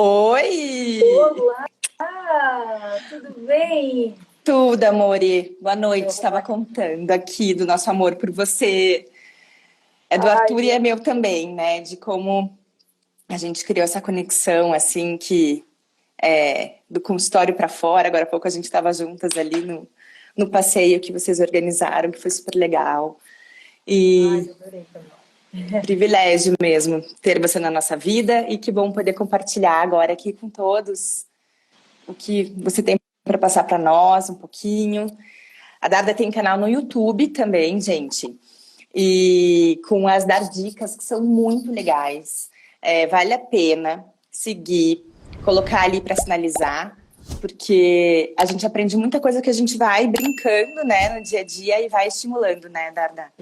Oi! Olá, tudo bem? Tudo, amore. Boa noite. Eu- Estava contando aqui do nosso amor por você. É do Ai, Arthur e é meu também, né? De como a gente criou essa conexão, assim, que do consultório para fora. Agora há pouco a gente estava juntas ali no passeio que vocês organizaram, que foi super legal. ai, E eu adorei também. privilégio mesmo ter você na nossa vida e que bom poder compartilhar agora aqui com todos o que você tem para passar para nós um pouquinho. A Darda tem canal no YouTube também, gente. E com as Dar Dicas que são muito legais. Vale a pena seguir, colocar ali para sinalizar, porque a gente aprende muita coisa que a gente vai brincando, né, no dia a dia e vai estimulando, né, Darda?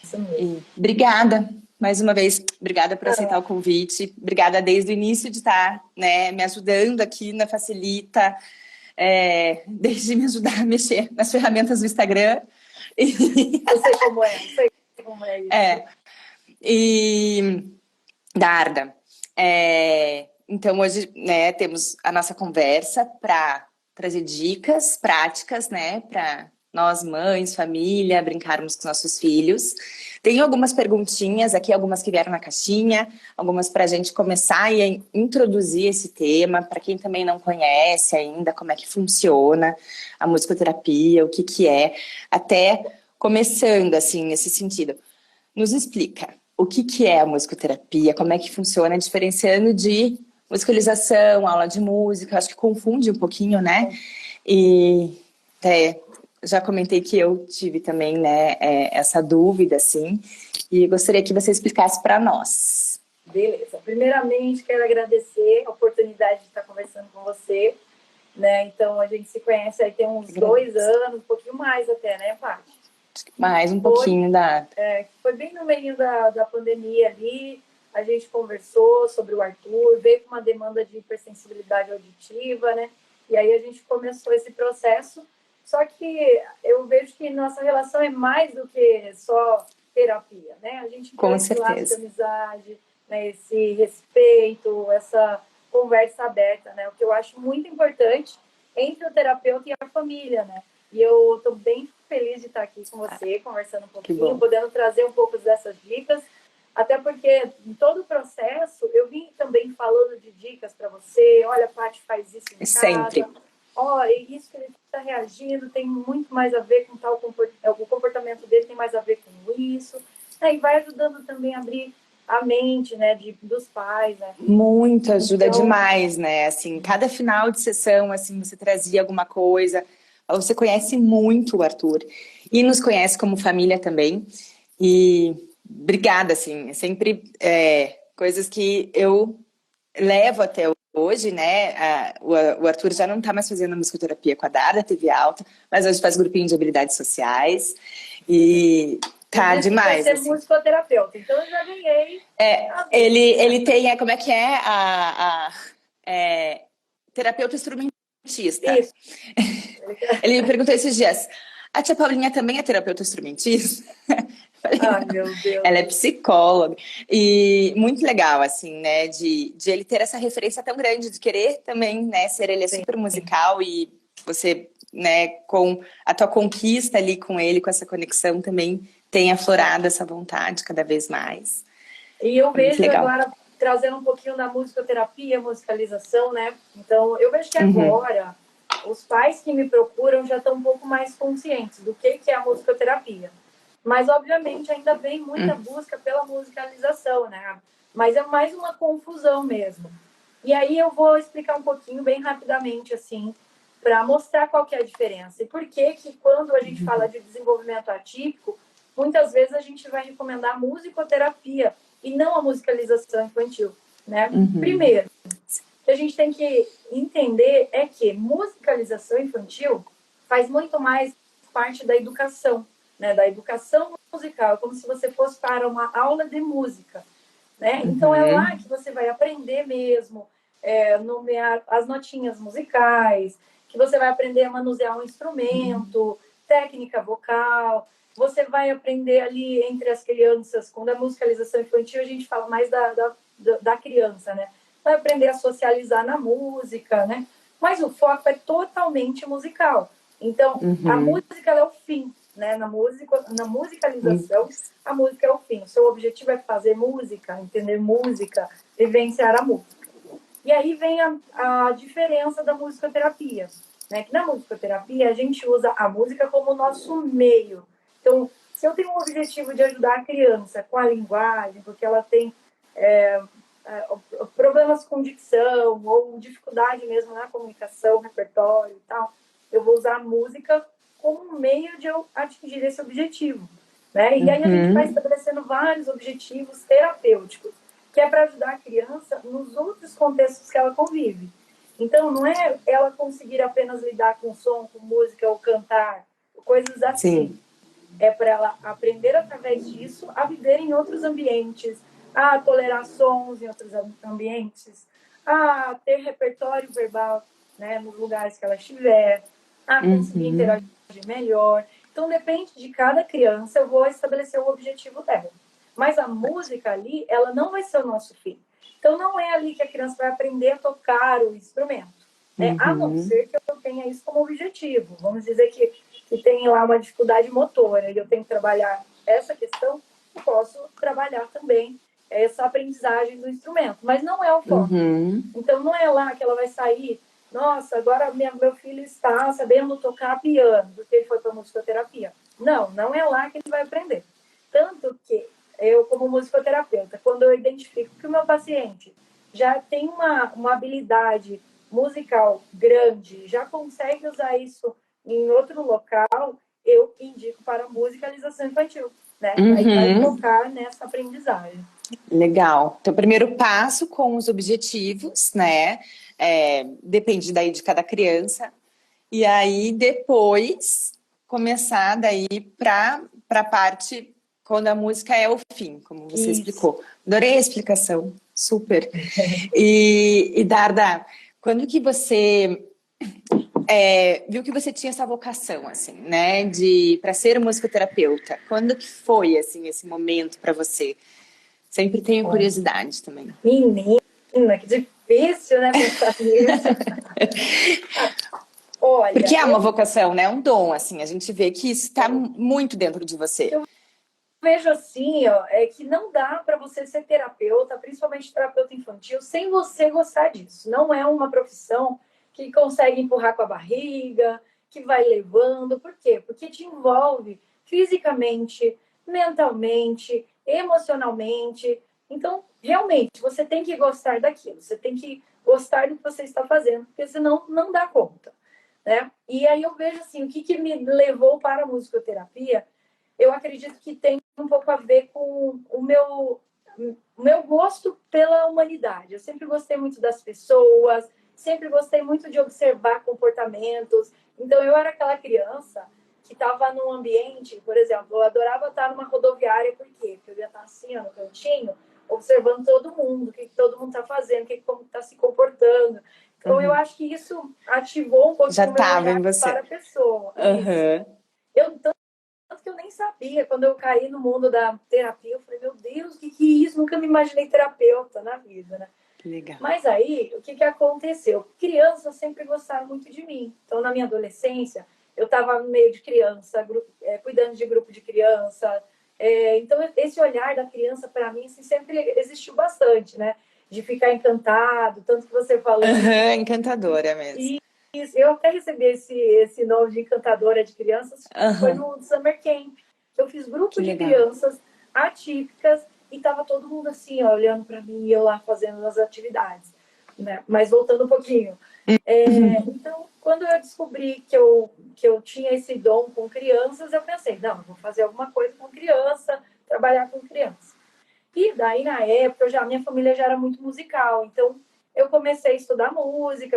Isso mesmo. E obrigada, mais uma vez, obrigada por aceitar o convite. Obrigada desde o início de estar, né, me ajudando aqui na Facilita, desde me ajudar a mexer nas ferramentas do Instagram. E, Eu sei como é, eu sei como é isso. e Darda, então hoje, né, temos a nossa conversa para trazer dicas práticas, né, para nós mães, família, brincarmos com nossos filhos. Tem algumas perguntinhas aqui, algumas que vieram na caixinha, algumas para a gente começar e introduzir esse tema, para quem também não conhece ainda como é que funciona a musicoterapia, o que que é, até começando assim nesse sentido. Nos explica o que que é a musicoterapia, como é que funciona, diferenciando de musicalização, aula de música, acho que confunde um pouquinho, né? E já comentei que eu tive também, né, essa dúvida, assim, e gostaria que você explicasse para nós. Beleza. Primeiramente, quero agradecer a oportunidade de estar conversando com você, né? Então, a gente se conhece aí tem uns 2 anos, um pouquinho mais até, né, Paty? Mais um Foi, pouquinho da... foi bem no meio da pandemia ali, a gente conversou sobre o Arthur, veio com uma demanda de hipersensibilidade auditiva, né? E aí a gente começou esse processo. Só que eu vejo que nossa relação é mais do que só terapia, né? A gente criou Com esse laço de certeza. amizade, né? Esse respeito, essa conversa aberta, né? O que eu acho muito importante entre o terapeuta e a família, né? E eu estou bem feliz de estar aqui com você, conversando um Que pouquinho, bom. podendo trazer um pouco dessas dicas, até porque em todo o processo eu vim também falando de dicas para você. Olha, Paty, faz isso em Sempre. casa. Olha, isso que ele está reagindo tem muito mais a ver com tal comportamento, o comportamento dele tem mais a ver com isso. E vai ajudando também a abrir a mente, né, dos pais, né? Muito, ajuda Então, demais, né? Assim, cada final de sessão, assim, você trazia alguma coisa. Você conhece muito o Arthur e nos conhece como família também. E obrigada, assim, é sempre coisas que eu levo até hoje, né? O Arthur já não está mais fazendo musicoterapia com a Dara, teve alta, mas hoje faz grupinho de habilidades sociais e tá disse que quer demais, ser assim. musicoterapeuta, então eu já ganhei a Ele tem, como é que é? Terapeuta instrumentista. Isso. Ele me perguntou esses dias, a tia Paulinha também é terapeuta instrumentista? Falei, Ai, não, meu Deus. ela é psicóloga. E muito legal, assim, né, de ele ter essa referência tão grande, de querer também, né, ele é Sim. super musical e você, né, com a tua conquista ali com ele, com essa conexão também tem aflorado essa vontade cada vez mais. E eu É muito vejo legal. agora, trazendo um pouquinho da musicoterapia, musicalização, né? Então, eu vejo que Uhum. agora os pais que me procuram já estão um pouco mais conscientes do que é a musicoterapia. Mas, obviamente, ainda vem muita busca pela musicalização, né? Mas é mais uma confusão mesmo. E aí eu vou explicar um pouquinho, bem rapidamente, assim, para mostrar qual que é a diferença. E por que que quando a gente fala de desenvolvimento atípico, muitas vezes a gente vai recomendar musicoterapia e não a musicalização infantil, né? Primeiro, o que a gente tem que entender é que musicalização infantil faz muito mais parte da educação, né? Da educação musical, como se você fosse para uma aula de música, né? Então é lá que você vai aprender mesmo, nomear as notinhas musicais, que você vai aprender a manusear um instrumento, técnica vocal. Você vai aprender ali entre as crianças, quando a musicalização infantil a gente fala mais da criança, né? vai aprender a socializar na música, né? Mas o foco é totalmente musical. Então, a música é o fim, né? Na musicalização, a música é o fim. O seu objetivo é fazer música, entender música, vivenciar a música. E aí vem a diferença da musicoterapia, né? Que na musicoterapia a gente usa a música como nosso meio. Então, se eu tenho um objetivo de ajudar a criança com a linguagem, porque ela tem problemas com dicção ou dificuldade mesmo na comunicação, repertório e tal, eu vou usar a música como um meio de eu atingir esse objetivo, né? E aí a gente vai estabelecendo vários objetivos terapêuticos, que é para ajudar a criança nos outros contextos que ela convive. Então, não é ela conseguir apenas lidar com som, com música ou cantar, coisas assim. Sim. É para ela aprender através disso a viver em outros ambientes, a tolerar sons em outros ambientes, a ter repertório verbal, né, nos lugares que ela estiver, a conseguir interagir melhor. Então, depende de cada criança, eu vou estabelecer o objetivo dela. Mas a música ali, ela não vai ser o nosso fim. Então, não é ali que a criança vai aprender a tocar o instrumento, né? A não ser que eu tenha isso como objetivo. Vamos dizer que tem lá uma dificuldade motora e eu tenho que trabalhar essa questão, eu posso trabalhar também essa aprendizagem do instrumento, mas não é o foco. Então, não é lá que ela vai sair, nossa, agora meu filho está sabendo tocar piano, porque ele foi para a musicoterapia. Não, não é lá que ele vai aprender. Tanto que eu, como musicoterapeuta, quando eu identifico que o meu paciente já tem uma habilidade musical grande, já consegue usar isso em outro local, eu indico para a musicalização infantil, né? Aí vai focar nessa aprendizagem. Legal. Então, primeiro passo com os objetivos, né? Depende daí de cada criança. E aí, depois, começar daí para a parte quando a música é o fim, como você explicou. Adorei a explicação. Super. E Darda, quando que você viu que você tinha essa vocação, assim, né? Para ser musicoterapeuta? Quando que foi, assim, esse momento para você? Sempre tenho curiosidade também. Menina, que difícil, né, pensar nisso. Olha, porque é uma vocação, né? Um dom, assim. A gente vê que isso está muito dentro de você. Eu vejo assim, ó, que não dá para você ser terapeuta, principalmente terapeuta infantil, sem você gostar disso. Não é uma profissão que consegue empurrar com a barriga, que vai levando. Por quê? Porque te envolve fisicamente, mentalmente, emocionalmente. Então, realmente, você tem que gostar daquilo. Você tem que gostar do que você está fazendo, porque senão não dá conta, né? E aí eu vejo assim, o que me levou para a musicoterapia, eu acredito que tem um pouco a ver com o meu gosto pela humanidade. Eu sempre gostei muito das pessoas, sempre gostei muito de observar comportamentos. Então, eu era aquela criança que estava num ambiente, por exemplo, eu adorava estar numa rodoviária, por quê? Porque eu ia estar assim, ó, no cantinho, observando todo mundo, o que todo mundo está fazendo, como está se comportando. Então, eu acho que isso ativou um pouco o meu olhar para a pessoa. Eu que eu nem sabia. Quando eu caí no mundo da terapia, eu falei, meu Deus, o que é isso? Nunca me imaginei terapeuta na vida, né? Legal. Mas aí, o que aconteceu? Crianças sempre gostaram muito de mim. Então, na minha adolescência, eu estava no meio de criança, cuidando de grupo de criança. Então, esse olhar da criança, para mim, assim, sempre existiu bastante, né? De ficar encantado, tanto que você falou... encantadora mesmo. Isso, eu até recebi esse nome de encantadora de crianças, foi no Summer Camp. Eu fiz grupo de crianças atípicas e estava todo mundo assim, ó, olhando para mim e eu lá fazendo as atividades, né? Mas voltando um pouquinho. Então, quando eu descobri que eu tinha esse dom com crianças, eu pensei, não, vou fazer alguma coisa com criança, trabalhar com criança. E daí, na época, minha família já era muito musical, então eu comecei a estudar música,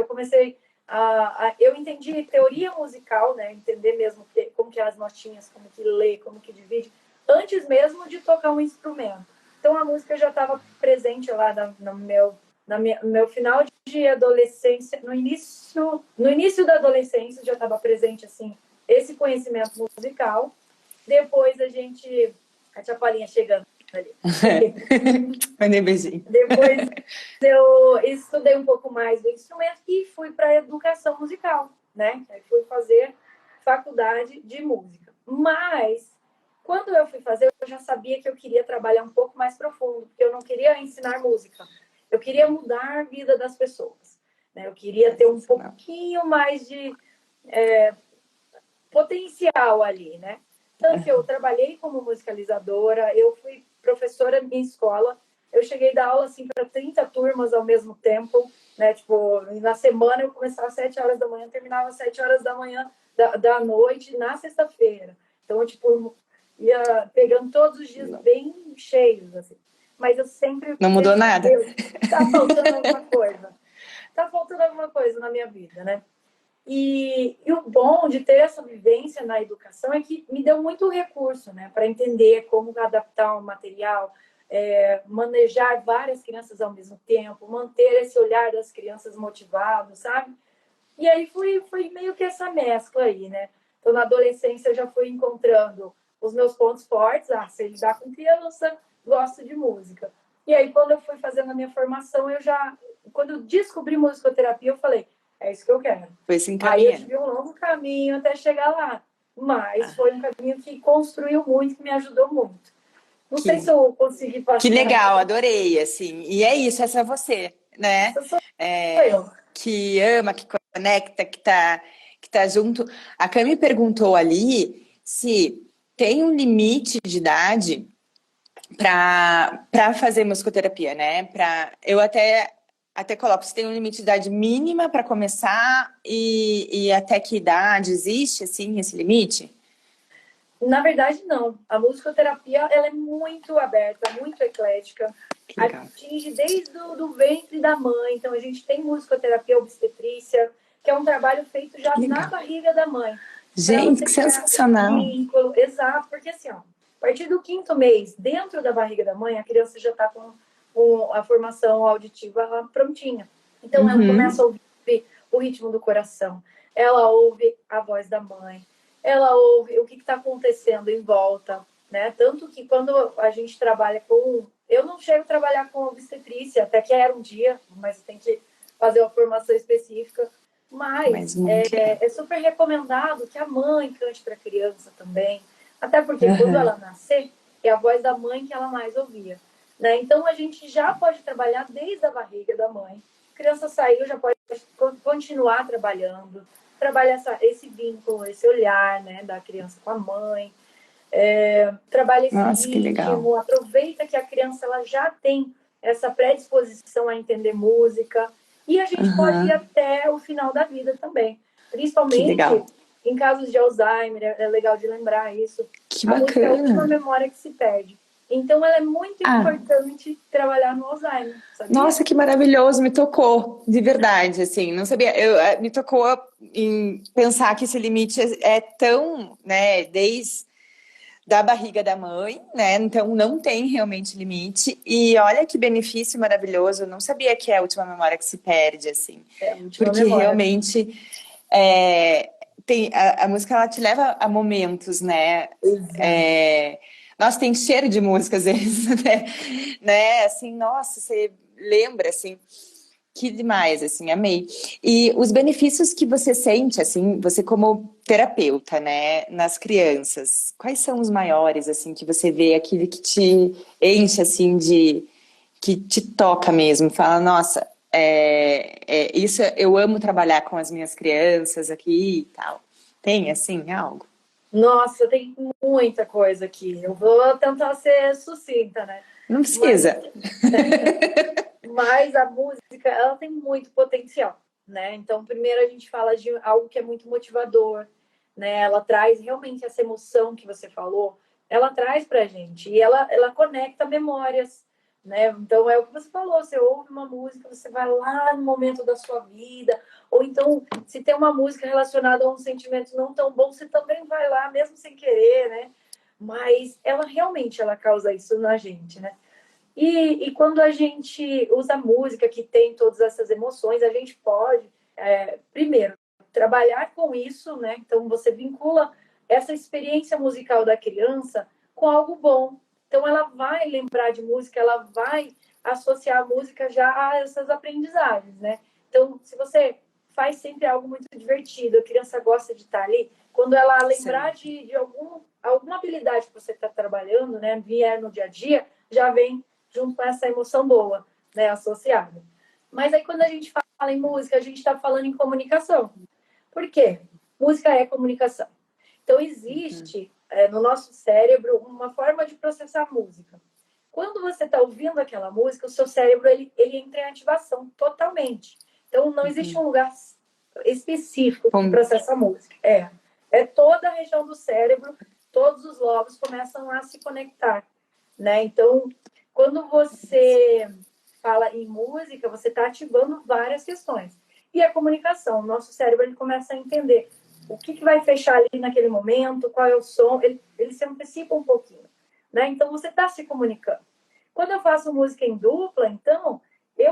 eu entendi teoria musical, né? Entender mesmo como que é as notinhas, como que lê, como que divide, antes mesmo de tocar um instrumento. Então a música já estava presente lá no meu final de adolescência, no início da adolescência já estava presente assim esse conhecimento musical. Depois a tia Paulinha chegando. ali. Mandei beijinho. Depois eu estudei um pouco mais do instrumento e fui para a educação musical, né? Aí fui fazer faculdade de música. Mas, quando eu fui fazer, eu já sabia que eu queria trabalhar um pouco mais profundo, porque eu não queria ensinar música. Eu queria mudar a vida das pessoas, né? Eu queria ter um pouquinho mais de potencial ali, né? Tanto que eu trabalhei como musicalizadora, eu fui professora na minha escola, eu cheguei a dar aula assim para 30 turmas ao mesmo tempo, né? Tipo, na semana eu começava às 7 horas da manhã, terminava às 7 horas da manhã da noite na sexta-feira. Então, tipo, ia pegando todos os dias bem cheios, assim. Mas eu sempre Não mudou pensei, nada. Deus, tá faltando alguma coisa. Tá faltando alguma coisa na minha vida, né? E o bom de ter essa vivência na educação é que me deu muito recurso, né, para entender como adaptar o material, manejar várias crianças ao mesmo tempo, manter esse olhar das crianças motivado, sabe? E aí foi meio que essa mescla aí, né? Então, na adolescência, eu já fui encontrando os meus pontos fortes. Ah, sei lidar com criança, gosto de música. E aí, quando eu fui fazendo a minha formação, quando eu descobri musicoterapia, eu falei, é isso que eu quero. Foi se Aí eu encaminhando. tive um longo caminho até chegar lá. Mas foi um caminho que construiu muito, que me ajudou muito. Não sei se eu consegui Que passar. legal, adorei, assim. E é isso, essa é você, né? Essa sou É, eu. que ama, que conecta, que tá junto. A Cami perguntou ali se tem um limite de idade para fazer musicoterapia, né? Eu até coloco se tem um limite de idade mínima para começar e até que idade existe assim esse limite? Na verdade, não. A musicoterapia ela é muito aberta, muito eclética. Que legal. Atinge desde do ventre da mãe. Então, a gente tem musicoterapia obstetrícia, que é um trabalho feito já Que na legal. barriga da mãe. Para Gente, você que criar esse sensacional. vínculo. Exato, porque assim, ó, a partir do 5º mês, dentro da barriga da mãe, a criança já está com a formação auditiva lá prontinha. Então, ela começa a ouvir o ritmo do coração. Ela ouve a voz da mãe, ela ouve o que está acontecendo em volta, né? Tanto que quando a gente trabalha com... Eu não chego a trabalhar com obstetrícia, até que era um dia, mas tem que fazer uma formação específica. Mas é super recomendado que a mãe cante para a criança também. Até porque quando ela nascer, é a voz da mãe que ela mais ouvia. Né? Então, a gente já pode trabalhar desde a barriga da mãe. A criança saiu, já pode continuar trabalhando, trabalha esse vínculo, esse olhar, né, da criança com a mãe, trabalha esse Nossa, que legal. ritmo, aproveita que a criança ela já tem essa predisposição a entender música e a gente pode ir até o final da vida também, Que principalmente legal. em casos de Alzheimer, é legal de lembrar isso. Que A música é a última bacana. memória que se perde. Então, ela é muito importante trabalhar no Alzheimer, sabia? Nossa, que maravilhoso, me tocou, de verdade, assim, não sabia, me tocou em pensar que esse limite é tão, né, desde da barriga da mãe, né, então não tem realmente limite, e olha que benefício maravilhoso, eu não sabia que é a última memória que se perde, assim, É a última porque memória. realmente é, a música, ela te leva a momentos, né, nossa, tem cheiro de música às vezes, né? Assim, nossa, você lembra, assim, que demais, assim, amei. E os benefícios que você sente, assim, você como terapeuta, né, nas crianças, quais são os maiores, assim, que você vê, aquele que te enche, assim, que te toca mesmo, fala, nossa, isso eu amo trabalhar com as minhas crianças aqui e tal. Tem, assim, algo? Nossa, tem muita coisa aqui. Eu vou tentar ser sucinta, né? Não Mas, precisa. mas a música, ela tem muito potencial, né? Então, primeiro a gente fala de algo que é muito motivador, né? Ela traz realmente essa emoção que você falou, ela traz pra gente. E ela conecta memórias, né? Então, é o que você falou, você ouve uma música, você vai lá no momento da sua vida, ou então, se tem uma música relacionada a um sentimento não tão bom, você também vai lá, mesmo sem querer, né? Mas ela realmente ela causa isso na gente, né? E quando a gente usa música que tem todas essas emoções, a gente pode, primeiro, trabalhar com isso, né? Então, você vincula essa experiência musical da criança com algo bom. Então, ela vai lembrar de música, ela vai associar a música já a essas aprendizagens, né? Então, se você faz sempre algo muito divertido, a criança gosta de estar ali, quando ela lembrar de alguma habilidade que você está trabalhando, né, vier no dia a dia, já vem junto com essa emoção boa, né, associada. Mas aí, quando a gente fala em música, a gente está falando em comunicação. Por quê? Música é comunicação. Então, existe no nosso cérebro uma forma de processar música. Quando você está ouvindo aquela música, o seu cérebro ele entra em ativação totalmente. Então, não existe um lugar específico que processa a música. É toda a região do cérebro, todos os lobos começam a se conectar, né? Então, quando você fala em música, você está ativando várias questões. E a comunicação, o nosso cérebro ele começa a entender o que vai fechar ali naquele momento, qual é o som, ele se antecipa um pouquinho, né? Então, você está se comunicando. Quando eu faço música em dupla, então,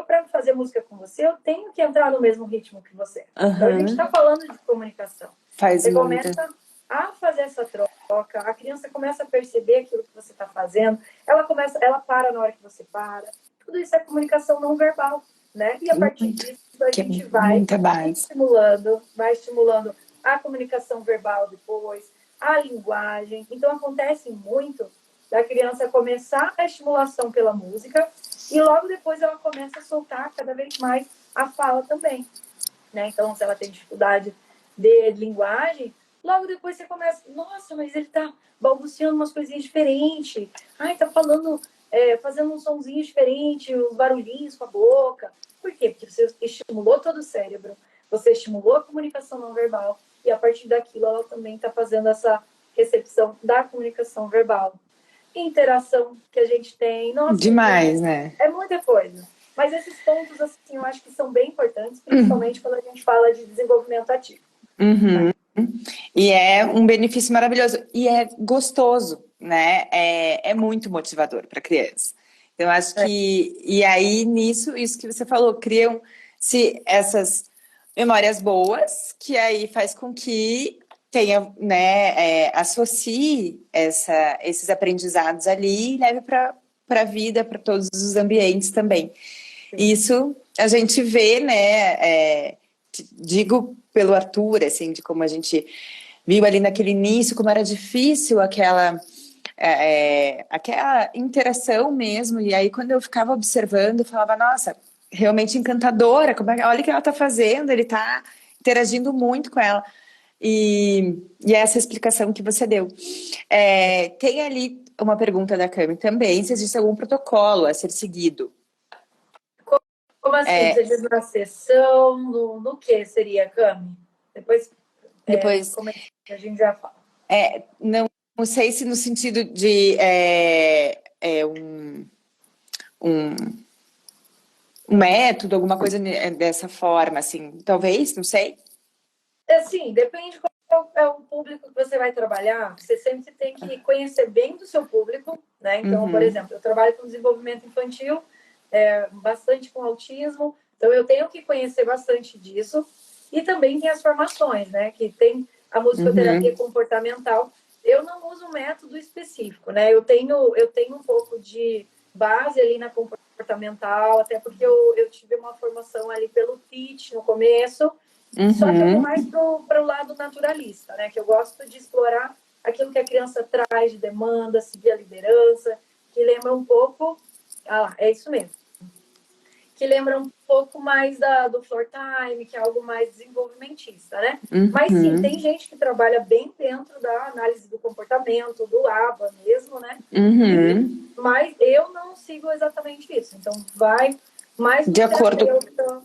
para fazer música com você, eu tenho que entrar no mesmo ritmo que você. Então, a gente está falando de comunicação. Você começa a fazer essa troca, a criança começa a perceber aquilo que você está fazendo, ela para na hora que você para. Tudo isso é comunicação não verbal, né? E a partir disso, a gente vai estimulando a comunicação verbal depois, a linguagem. Então, acontece muito da criança começar a estimulação pela música e logo depois ela começa a soltar cada vez mais a fala também, né? Então, se ela tem dificuldade de linguagem, logo depois você começa, nossa, mas ele tá balbuciando umas coisinhas diferentes, ai, tá falando, fazendo um sonzinho diferente, uns barulhinhos com a boca. Por quê? Porque você estimulou todo o cérebro, você estimulou a comunicação não verbal e a partir daquilo ela também está fazendo essa recepção da comunicação verbal. Interação que a gente tem. Nossa, demais, né? É muita coisa. Mas esses pontos, assim, eu acho que são bem importantes, principalmente quando a gente fala de desenvolvimento ativo. Uhum. E é um benefício maravilhoso. E é gostoso, né? É muito motivador para criança. Então, eu acho que... E aí, nisso, isso que você falou, criam-se essas memórias boas, que aí faz com que tenha, né, associe esses aprendizados ali e leve para a vida, para todos os ambientes também. Sim. Isso a gente vê, né, digo pelo Arthur, assim, de como a gente viu ali naquele início, como era difícil aquela interação mesmo, e aí quando eu ficava observando, eu falava, nossa, realmente encantadora, olha o que ela está fazendo, ele está interagindo muito com ela. E essa explicação que você deu. Tem ali uma pergunta da Cami também, se existe algum protocolo a ser seguido. Como assim? Você diz na sessão, no que seria, Cami? Depois como é que a gente já fala. Não sei se no sentido de um método, alguma coisa dessa forma, assim, talvez, não sei. Sim, depende qual é o público que você vai trabalhar. Você sempre tem que conhecer bem do seu público, né? Então, por exemplo, eu trabalho com desenvolvimento infantil, bastante com autismo, então eu tenho que conhecer bastante disso. E também tem as formações, né? Que tem a musicoterapia comportamental. Eu não uso um método específico, né? Eu tenho um pouco de base ali na comportamental, até porque eu tive uma formação ali pelo TEACH no começo, só que eu vou mais para o lado naturalista, né? Que eu gosto de explorar aquilo que a criança traz de demanda, seguir a liderança, que lembra um pouco... é isso mesmo. Que lembra um pouco mais do floor time, que é algo mais desenvolvimentista, né? Mas sim, tem gente que trabalha bem dentro da análise do comportamento, do ABA mesmo, né? Mas eu não sigo exatamente isso. Então, vai mais de acordo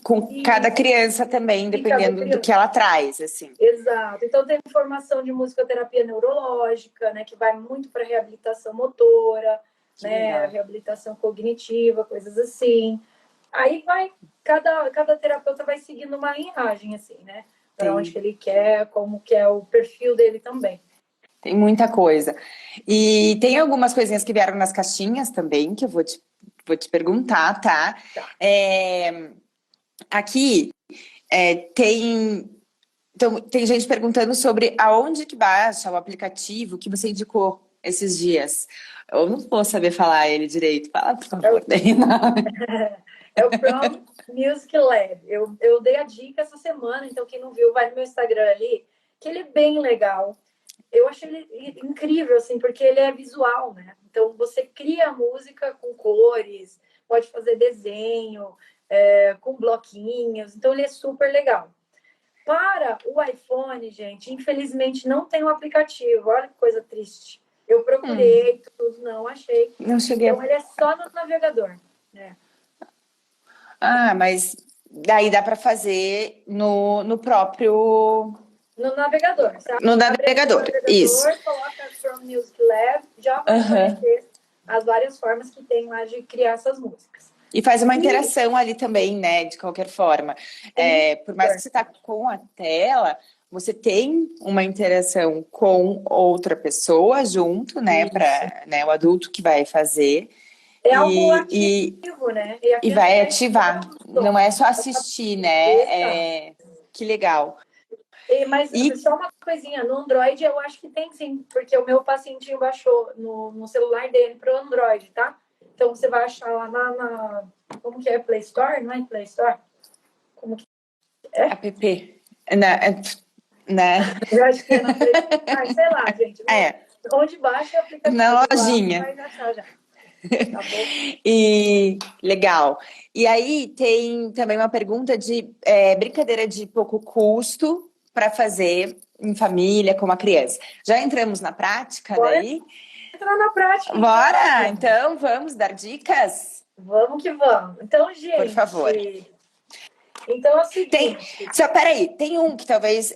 com cada criança também, dependendo do que ela traz, assim. Exato. Então, tem formação de musicoterapia neurológica, né? Que vai muito para reabilitação motora, né? Reabilitação cognitiva, coisas assim. Aí cada terapeuta vai seguindo uma linhagem, assim, né? Para onde que ele quer, como que é o perfil dele também. Tem muita coisa. E tem algumas coisinhas que vieram nas caixinhas também, que eu vou te perguntar, tá? Aqui tem gente perguntando sobre aonde que baixa o aplicativo que você indicou esses dias. Eu não vou saber falar ele direito. Fala, por É o, favor, daí não. é o From Music Lab. Eu dei a dica essa semana, então quem não viu, vai no meu Instagram ali, que ele é bem legal. Eu achei ele incrível, assim, porque ele é visual, né? Então você cria a música com cores, pode fazer desenho, com bloquinhos. Então ele é super legal. Para o iPhone, gente, infelizmente não tem o aplicativo. Olha que coisa triste. Eu Hum, procurei tudo, não achei. não cheguei Então a... ele é só no navegador, né? Ah, mas daí dá para fazer no próprio... No navegador. Você No abre ali no navegador, isso. navegador, coloca From Music Lab, já vai Aham. aparecer as várias formas que tem lá de criar essas músicas. E faz uma E interação ali também, né? De qualquer forma. sim, Por mais que você está com a tela, você tem uma interação com outra pessoa junto, né? isso. Para, né, o adulto que vai fazer É algo e, ativo, né? E a e criança vai está ativar. escutando o Não som. é só Ela tá- assistir, né? Exato. Que legal. Mas E só uma coisinha, no Android eu acho que tem sim, porque o meu pacientinho baixou no celular dele para o Android, tá? Então você vai achar lá como que é? Play Store? Não é Play Store? Como que é? app, né? Né? Eu acho que é na Play Store. Ah, sei lá, gente. É, Onde baixa o na aplicativo lá, você lojinha. vai achar já, tá bom? E legal. E aí tem também uma pergunta de brincadeira de pouco custo para fazer em família com uma criança. Já entramos na prática Bora daí? entrar na prática, então, Bora! gente. Então vamos dar dicas? Vamos que vamos. Então, Por favor. gente, então é o Tem, seguinte, só peraí, tem um que talvez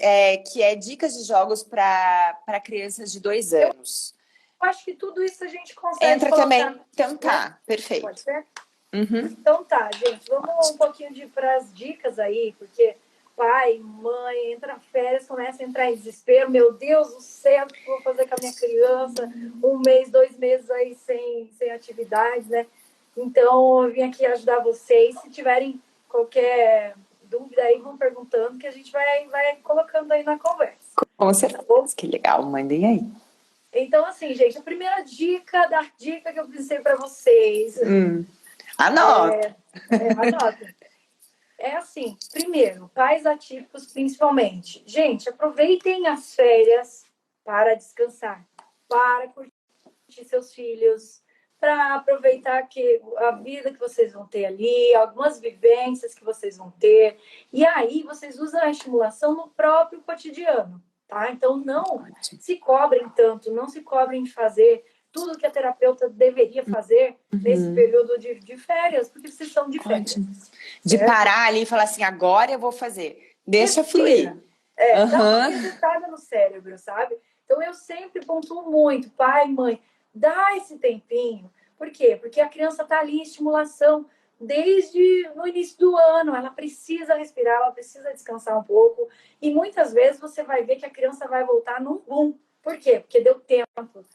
que é dicas de jogos para crianças de 2 anos. acho que tudo isso a gente consegue Entra colocar, também? Então né? tá, Pode perfeito. ser? Uhum. Então tá, gente, vamos um Ótimo. pouquinho para as dicas aí, porque pai, mãe, entra férias, começa a entrar em desespero. Meu Deus do céu, o que eu vou fazer com a minha criança? 1 mês, 2 meses aí sem atividades, né? Então, eu vim aqui ajudar vocês. Se tiverem qualquer dúvida aí, vão perguntando, que a gente vai colocando aí na conversa, Com tá bom? certeza, que legal, mandem aí. Então, assim, gente, a primeira dica da dica que eu pensei para vocês, Anota. anota. É assim, primeiro, pais atípicos principalmente. Gente, aproveitem as férias para descansar, para curtir seus filhos, para aproveitar que a vida que vocês vão ter ali, algumas vivências que vocês vão ter. E aí vocês usam a estimulação no próprio cotidiano, tá? Então não Ótimo. se cobrem tanto, não se cobrem de fazer tudo que a terapeuta deveria fazer nesse período de férias, porque vocês estão de férias, Ótimo. De certo? parar ali e falar assim, agora eu vou fazer. Deixa fluir. Respira. Dá uma Aham. resetada no cérebro, sabe? Então eu sempre pontuo muito, pai, mãe, dá esse tempinho. Por quê? Porque a criança está ali em estimulação desde no início do ano. Ela precisa respirar, ela precisa descansar um pouco. E muitas vezes você vai ver que a criança vai voltar num boom. Por quê? Porque deu tempo.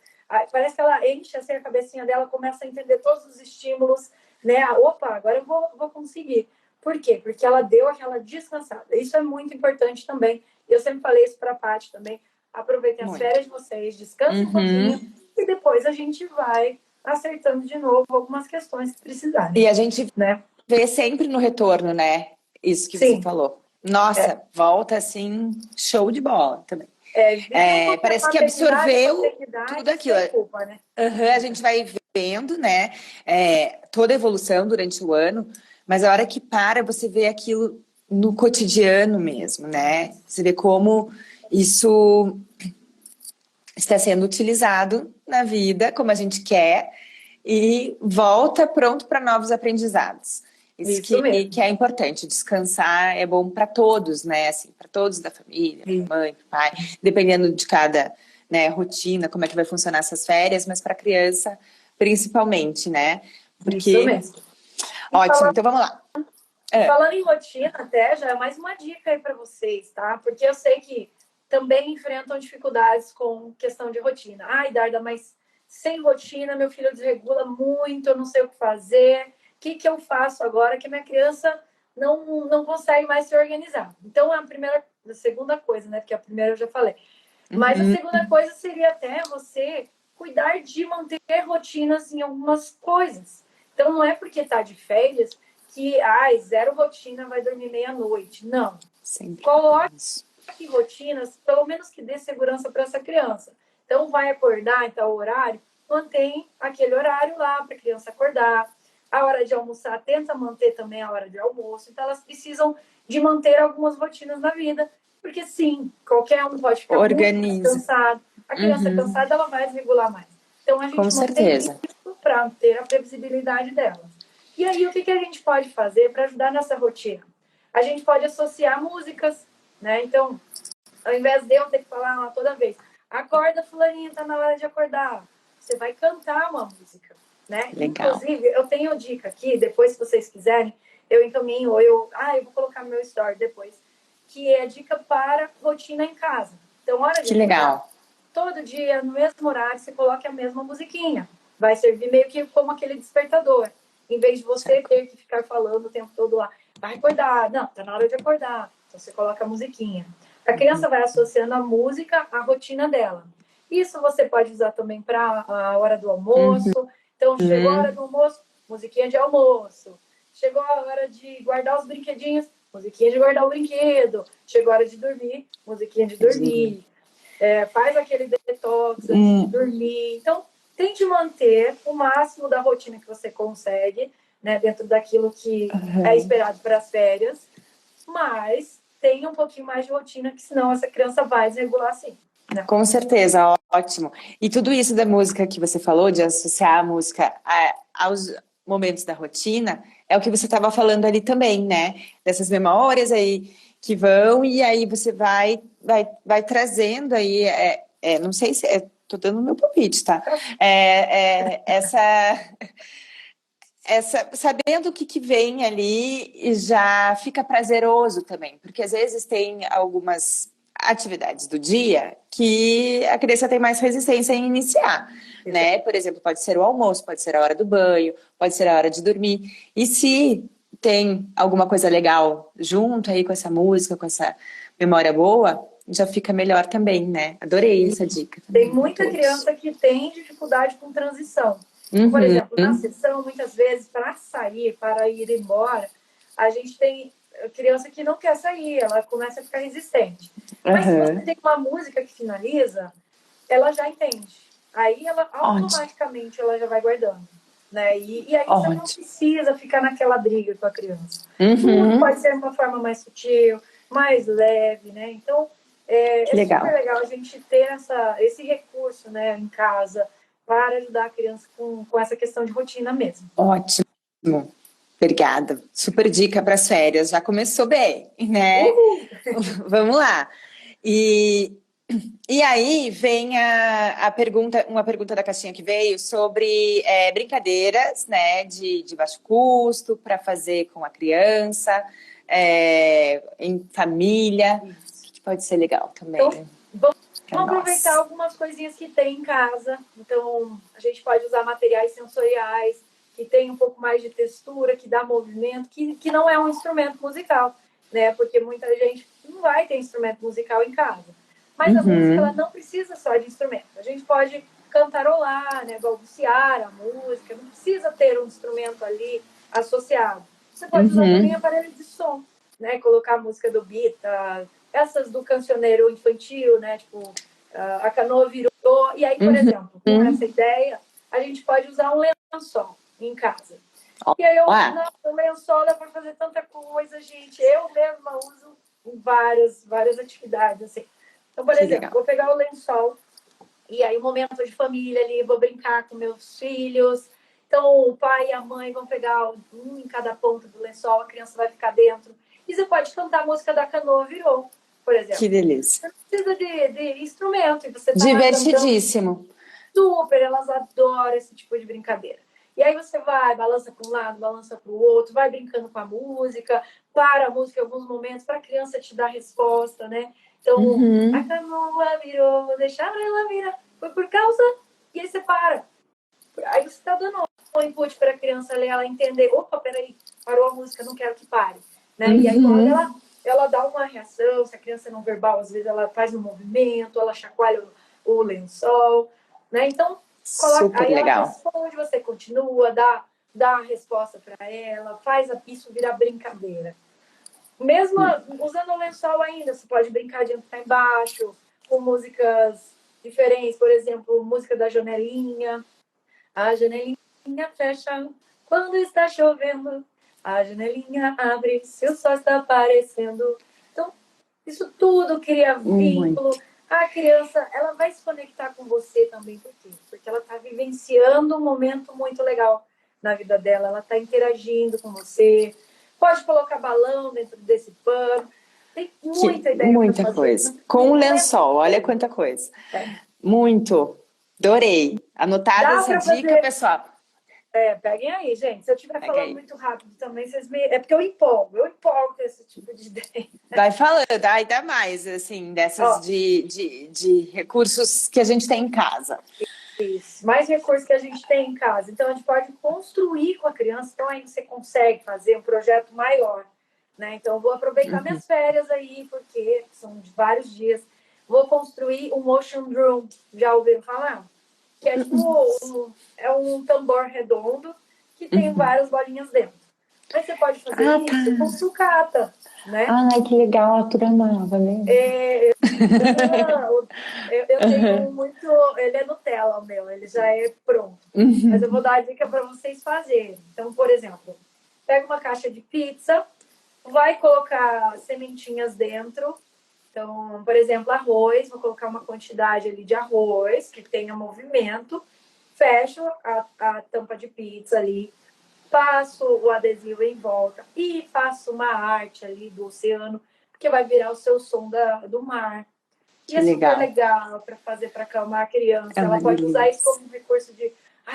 Parece que ela enche assim, a cabecinha dela, começa a entender todos os estímulos, né? Opa, agora eu vou conseguir. Por quê? Porque ela deu aquela descansada. Isso é muito importante também. Eu sempre falei isso para a Paty também. Aproveitem as Muito. férias de vocês, descansem um pouquinho Uhum. e depois a gente vai acertando de novo algumas questões que precisarem, E a gente né? vê sempre no retorno, né? Isso que você Sim, falou. Nossa, volta assim, show de bola também. vínculo com a Parece que maternidade e absorveu tudo paternidade aquilo. sem culpa, né? Uhum, a gente vai vendo, né? Toda a evolução durante o ano, mas a hora que para, você vê aquilo no cotidiano mesmo, né? Você vê como isso está sendo utilizado na vida, como a gente quer, e volta pronto para novos aprendizados. Isso Isso que mesmo. é importante, descansar é bom para todos, né? Assim, para todos da família, para mãe, para pai, dependendo de cada, né, rotina, como é que vai funcionar essas férias, mas para a criança principalmente, né? Isso Porque mesmo. E ótimo, então vamos lá. falando em rotina, até já é mais uma dica aí para vocês, tá? Porque eu sei que também enfrentam dificuldades com questão de rotina. Ai, Darda, mas sem rotina, meu filho desregula muito, eu não sei o que fazer. O que eu faço agora que minha criança não consegue mais se organizar? Então, a segunda coisa, né? Porque a primeira eu já falei. Mas a Uhum, segunda coisa seria até você cuidar de manter rotinas em algumas coisas. Então, não é porque está de férias que, zero rotina, vai dormir meia-noite. Não. Sempre. Coloque rotinas, pelo menos que dê segurança para essa criança. Então, vai acordar em tal horário, mantém aquele horário lá para a criança acordar. A hora de almoçar, tenta manter também a hora de almoço. Então, elas precisam de manter algumas rotinas na vida, porque sim, qualquer um pode ficar muito cansado. A criança cansada, ela vai desregular mais. Então, a gente mantém isso para ter a previsibilidade dela. E aí, o que a gente pode fazer para ajudar nessa rotina? A gente pode associar músicas, né? Então, ao invés de eu ter que falar toda vez, acorda, fulaninha, tá na hora de acordar. Você vai cantar uma música, né? Legal. Inclusive, eu tenho dica aqui, depois, se vocês quiserem, eu encaminho, ou eu vou colocar no meu story depois, que é dica para rotina em casa. Então, hora de acordar, legal. todo dia, no mesmo horário, você coloca a mesma musiquinha. Vai servir meio que como aquele despertador. Em vez de você ter que ficar falando o tempo todo lá, vai acordar, não, tá na hora de acordar. Então, você coloca a musiquinha. A criança vai associando a música à rotina dela. Isso você pode usar também para a hora do almoço. Então, chegou a hora do almoço, musiquinha de almoço. Chegou a hora de guardar os brinquedinhos, musiquinha de guardar o brinquedo. Chegou a hora de dormir, musiquinha de dormir. Faz aquele detox antes de dormir. Então, tente manter o máximo da rotina que você consegue, né, dentro daquilo que é esperado para as férias, mas tenha um pouquinho mais de rotina, que senão essa criança vai desregular sim. Né? Com certeza, ótimo. E tudo isso da música que você falou, de associar a música aos momentos da rotina, é o que você estava falando ali também, né? Dessas memórias aí que vão, e aí você vai trazendo aí, não sei se, tô dando meu palpite, tá? Sabendo o que vem ali, e já fica prazeroso também, porque às vezes tem algumas atividades do dia que a criança tem mais resistência em iniciar, né? Por exemplo, pode ser o almoço, pode ser a hora do banho, pode ser a hora de dormir. E se tem alguma coisa legal junto aí com essa música, com essa memória boa, já fica melhor também, né? Adorei essa dica também. Tem muita criança que tem dificuldade com transição. Por exemplo, na sessão, muitas vezes, para sair, para ir embora, a gente tem criança que não quer sair, ela começa a ficar resistente. Mas se você tem uma música que finaliza, ela já entende. Aí ela automaticamente ela já vai guardando. Né? E aí você não precisa ficar naquela briga com a criança. Tudo pode ser de uma forma mais sutil, mais leve, né? Então, é super legal a gente ter esse recurso, né, em casa para ajudar a criança com essa questão de rotina mesmo. Ótimo. Obrigada. Super dica para as férias. Já começou bem, né? Vamos lá. E aí vem a pergunta, uma pergunta da caixinha que veio sobre brincadeiras, né, de baixo custo para fazer com a criança, em família, que pode ser legal também. Então, vamos aproveitar algumas coisinhas que tem em casa. Então, a gente pode usar materiais sensoriais, que tem um pouco mais de textura, que dá movimento, que não é um instrumento musical, né? Porque muita gente não vai ter instrumento musical em casa. Mas a música, ela não precisa só de instrumento. A gente pode cantarolar, né? Balbuciar a música. Não precisa ter um instrumento ali associado. Você pode usar também aparelho de som, né? Colocar a música do Bita, essas do cancioneiro infantil, né? Tipo, a canoa virou. E aí, por exemplo, com essa ideia, a gente pode usar um lençol em casa. E aí, o lençol é para fazer tanta coisa, gente. Eu mesma uso em várias atividades, assim. Então, por exemplo, vou pegar o lençol e aí, um momento de família ali, vou brincar com meus filhos. Então, o pai e a mãe vão pegar um em cada ponta do lençol, a criança vai ficar dentro. E você pode cantar a música da Canoa Virou, por exemplo. Que delícia. Você não precisa de instrumento. E você tá divertidíssimo. Super, elas adoram esse tipo de brincadeira. E aí você vai, balança para um lado, balança para o outro, vai brincando com a música, para a música em alguns momentos, para a criança te dar resposta, né? Então, a canoa virou, deixaram ela virar, foi por causa... E aí você para. Aí você está dando um input para a criança ler, ela entender, opa, peraí, parou a música, não quero que pare. Né? E aí quando ela dá uma reação, se a criança é não verbal, às vezes ela faz um movimento, ela chacoalha o lençol, né? Então, Coloca, Super aí ela legal. responde, você continua, dá a resposta para ela, faz isso virar brincadeira. Mesmo usando o lençol ainda, você pode brincar de entrar embaixo, com músicas diferentes, por exemplo, música da janelinha. A janelinha fecha quando está chovendo, a janelinha abre se o sol está aparecendo. Então, isso tudo cria vínculo. Muito. A criança, ela vai se conectar com você também. Por quê? Porque ela está vivenciando um momento muito legal na vida dela. Ela está interagindo com você. Pode colocar balão dentro desse pano. Tem muita ideia para Muita fazer. coisa. Com o lençol, olha quanta coisa. Muito. Adorei. Anotada Dá essa para dica, fazer. pessoal. Peguem aí, gente. Se eu estiver Pega falando aí. muito rápido também, vocês me. É porque eu empolgo com esse tipo de ideia. Vai falando, ainda mais, assim, dessas Ó, de recursos que a gente tem em casa. isso. Mais recursos que a gente tem em casa. Então, a gente pode construir com a criança. Então, aí você consegue fazer um projeto maior. Né? Então, eu vou aproveitar minhas férias aí, porque são de vários dias. Vou construir um motion drum. Já ouviram falar? Que é tipo um tambor redondo que tem várias bolinhas dentro. Mas você pode fazer Ah, tá. isso com sucata, né? Ai, que legal, a Tura amava, né? Eu tenho muito. Ele é Nutella, o meu, ele já é pronto. Mas eu vou dar a dica para vocês fazerem. Então, por exemplo, pega uma caixa de pizza, vai colocar sementinhas dentro. Então, por exemplo, arroz, vou colocar uma quantidade ali de arroz que tenha movimento, fecho a tampa de pizza ali, passo o adesivo em volta e faço uma arte ali do oceano, porque vai virar o seu som do mar. E Que é super legal. legal para fazer para acalmar a criança. É Ela uma pode usar isso delícia. como um recurso de,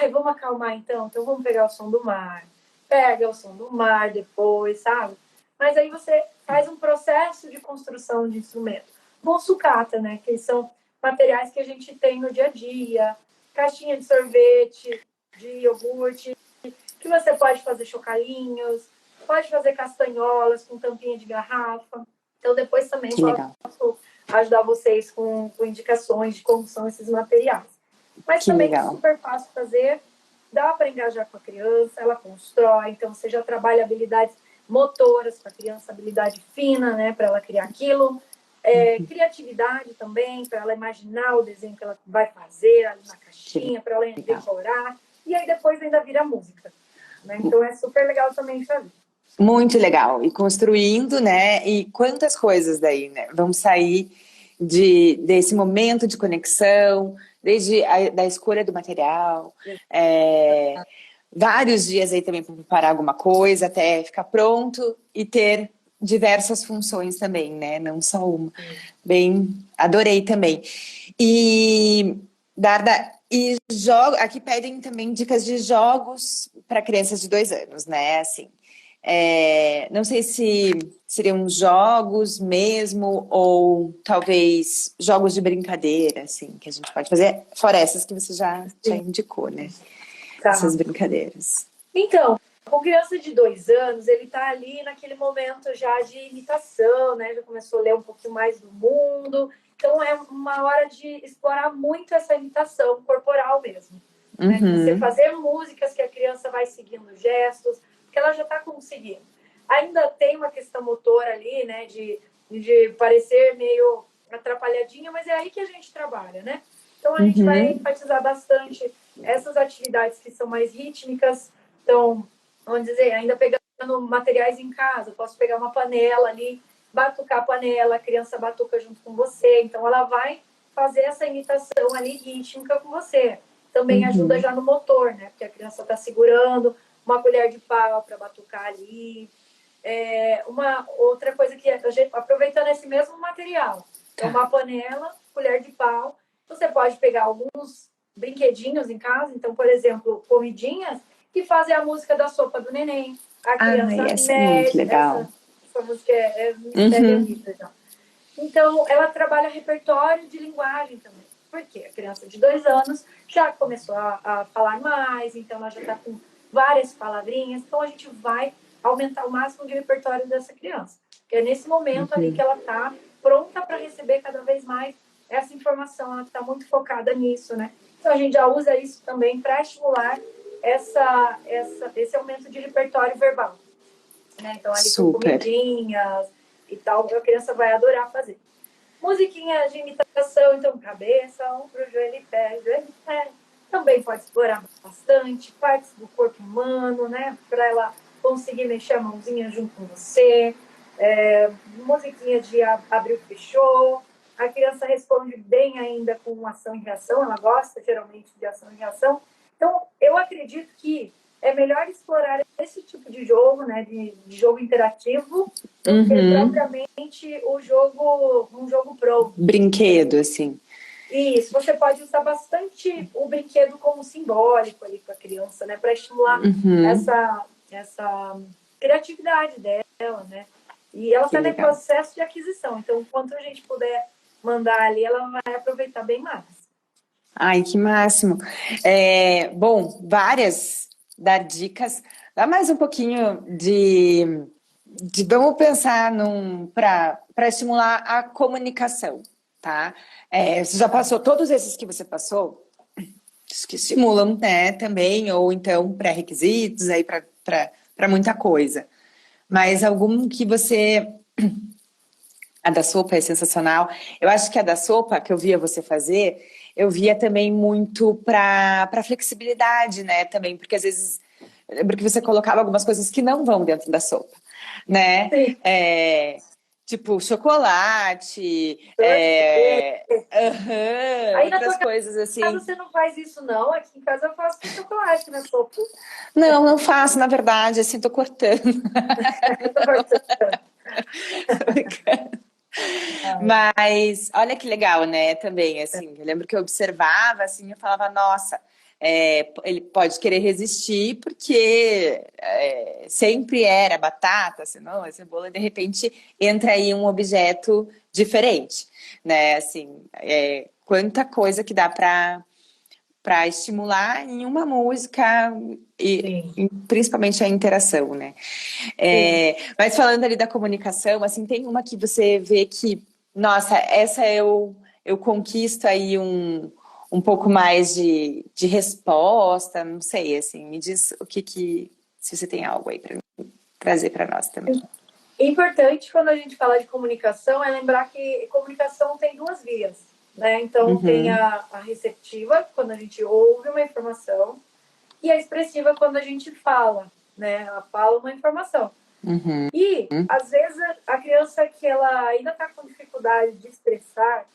vamos acalmar então vamos pegar o som do mar. Pega o som do mar depois, sabe? Mas aí você faz um processo de construção de instrumento. Com sucata, né? Que são materiais que a gente tem no dia a dia, caixinha de sorvete, de iogurte, que você pode fazer chocalhinhos, pode fazer castanholas com tampinha de garrafa. Então, depois também Que legal. posso ajudar vocês com indicações de como são esses materiais. Mas Que também é legal. super fácil fazer, dá para engajar com a criança, ela constrói, então você já trabalha habilidades motoras para a criança, habilidade fina, né, para ela criar aquilo. Criatividade também, para ela imaginar o desenho que ela vai fazer ali na caixinha, para ela decorar. E aí depois ainda vira música. Né? Então é super legal também fazer. Muito legal. E construindo, né? E quantas coisas daí, né? Vamos sair desse momento de conexão, desde da escolha do material, vários dias aí também para preparar alguma coisa, até ficar pronto e ter diversas funções também, né? Não só uma. Bem, adorei também. E, Darda, aqui pedem também dicas de jogos para crianças de 2 anos, né? Assim, não sei se seriam jogos mesmo ou talvez jogos de brincadeira, assim, que a gente pode fazer, fora essas que você já indicou, né? Tá. Essas brincadeiras. Então, com criança de 2 anos, ele está ali naquele momento já de imitação, né? Já começou a ler um pouquinho mais do mundo. Então, é uma hora de explorar muito essa imitação corporal mesmo. Né? Você fazer músicas que a criança vai seguindo gestos, que ela já está conseguindo. Ainda tem uma questão motora ali, né? De parecer meio atrapalhadinha, mas é aí que a gente trabalha, né? Então, a gente vai enfatizar bastante essas atividades que são mais rítmicas. Então, vamos dizer, ainda pegando materiais em casa, posso pegar uma panela ali, batucar a panela, a criança batuca junto com você. Então, ela vai fazer essa imitação ali rítmica com você. Também ajuda já no motor, né? Porque a criança está segurando uma colher de pau para batucar ali. Uma outra coisa que a gente, aproveitando esse mesmo material, então uma panela, colher de pau, você pode pegar alguns brinquedinhos em casa, então, por exemplo, comidinhas, que fazem a música da sopa do neném. A criança Essa é muito legal. essa música é Mistério Anitta já. Então, ela trabalha repertório de linguagem também. Porque a criança de 2 anos já começou a falar mais, então ela já está com várias palavrinhas. Então, a gente vai aumentar o máximo de repertório dessa criança. Porque é nesse momento ali que ela está pronta para receber cada vez mais essa informação. Ela está muito focada nisso, né? Então, a gente já usa isso também para estimular esse aumento de repertório verbal. Né? Então, ali com Super. comidinhas e tal, a criança vai adorar fazer. Musiquinha de imitação, então, cabeça, ombro, joelho e pé, joelho e pé. Também pode explorar bastante partes do corpo humano, né? Para ela conseguir mexer a mãozinha junto com você. Musiquinha de abriu, fechou. A criança responde bem ainda com ação e reação, ela gosta geralmente de ação e reação. Então, eu acredito que é melhor explorar esse tipo de jogo, né, de jogo interativo, do que propriamente um jogo pronto. Brinquedo, assim. Isso, você pode usar bastante o brinquedo como simbólico ali com a criança, né, para estimular essa criatividade dela, né? E ela está no processo de aquisição, então, quanto a gente puder mandar ali, ela vai aproveitar bem mais. Ai, que máximo. Bom, várias dar dicas. Dá mais um pouquinho de vamos pensar para estimular a comunicação, tá? Você já passou todos esses que você passou, que estimulam, né, também, ou então pré-requisitos aí para muita coisa. Mas algum que você. A da sopa é sensacional. Eu acho que a da sopa, que eu via você fazer, eu via também muito para flexibilidade, né? Também, porque às vezes eu lembro que você colocava algumas coisas que não vão dentro da sopa, né? Sim. Tipo chocolate, Aí na outras tua coisas assim. casa você não faz isso, não? Aqui em casa eu faço chocolate na sopa. Não, não faço, na verdade, assim, tô cortando. Tô cortando. Mas olha que legal, né? Também, assim, eu lembro que eu observava, assim, eu falava, nossa, ele pode querer resistir porque sempre era batata, senão a cebola, e de repente entra aí um objeto diferente, né? Assim, quanta coisa que dá para estimular em uma música e principalmente a interação, né? Mas falando ali da comunicação, assim, tem uma que você vê que, nossa, essa eu conquisto aí um pouco mais de resposta, não sei, assim, me diz se você tem algo aí para trazer para nós também. Importante quando a gente fala de comunicação é lembrar que comunicação tem duas vias, né? Então tem a receptiva, quando a gente ouve uma informação, e a expressiva, quando a gente fala, né? Ela fala uma informação. E, às vezes, a criança que ela ainda está com dificuldade de expressar,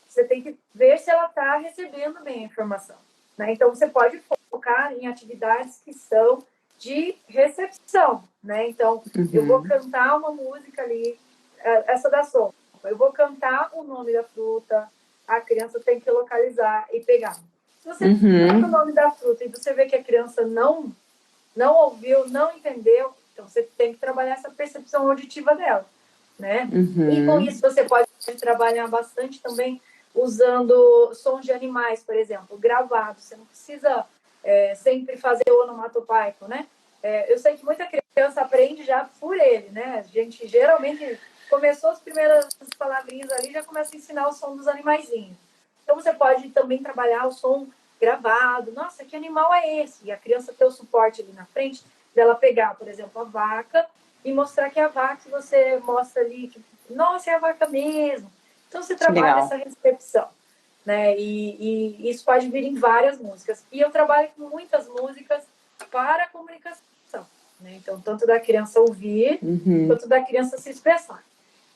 você tem que ver se ela está recebendo bem a informação, né? Então, você pode focar em atividades que são de recepção, né? Então, eu vou cantar uma música ali, essa da sopa. Eu vou cantar o nome da fruta, a criança tem que localizar e pegar. Se você canta o nome da fruta e você vê que a criança não ouviu, não entendeu, então você tem que trabalhar essa percepção auditiva dela, né? E com isso você pode trabalhar bastante também usando sons de animais, por exemplo, gravados. Você não precisa sempre fazer o onomatopaico, né? Eu sei que muita criança aprende já por ele, né? A gente geralmente começou as primeiras palavrinhas ali, já começa a ensinar o som dos animaizinhos. Então você pode também trabalhar o som gravado. Nossa, que animal é esse? E a criança ter o suporte ali na frente dela pegar, por exemplo, a vaca e mostrar que é a vaca, e você mostra ali que, nossa, é a vaca mesmo. Então você trabalha essa recepção, né? E isso pode vir em várias músicas. E eu trabalho com muitas músicas para a comunicação, né? Então, tanto da criança ouvir, quanto da criança se expressar.